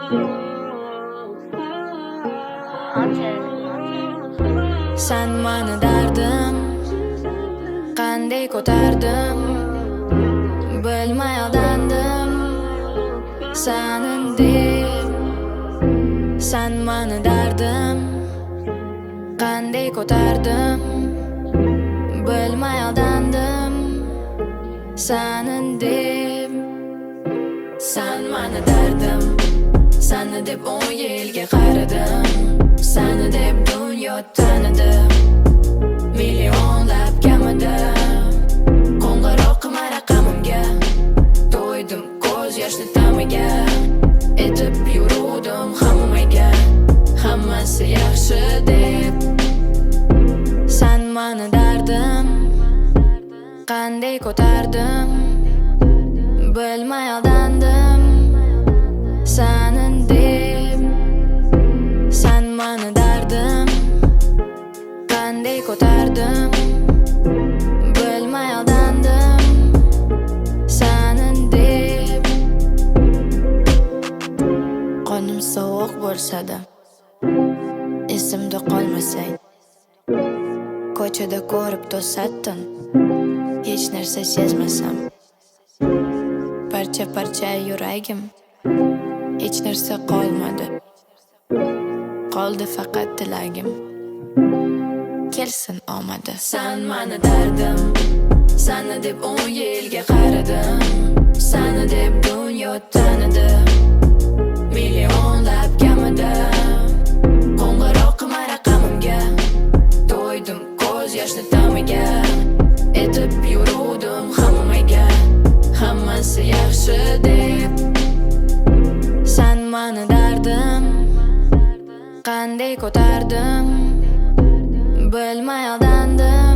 Sen mani dardim qanday ko'tardim, bilmay aldandim senin deb. Sen mani dardim qanday ko'tardim, bilmay aldandim senin deb. Sen mani dardim, seni deb 10 yilga qaradim, seni deb dunyo tanidim, millionlab kamidim. Qo'ng'iroq qilma raqamimga, to'ydim ko'z yoshli tamiga, etib yuruvdim hammaga, hammasi yaxshi deb. Sen mani dardim qanday ko'tardim, bilmay aldandim senin deb. Sen mani dardim qanday ko'tardim, bilmay aldandim senin deb. Qonim sovuq bo'lsa-da esimda qolmasang, ko'chada ko'rib to'satdin, hech narsa sezmasam. Parcha parcha yuragim, hech narsa qolmadi, qoldi faqat tilagim, kelsin omadi. Sen mani dardim, seni deb 10 yilga qaradim, seni deb dunyo tanidim, millionlab kamidim. Qo'ng'iroq qilma raqamimga, to'ydim ko'z yoshli tamiga, etib yuruvdim hammaga, hammasi yaxshi deb. Sen mani dardim qanday ko'tardim, bilmay aldandim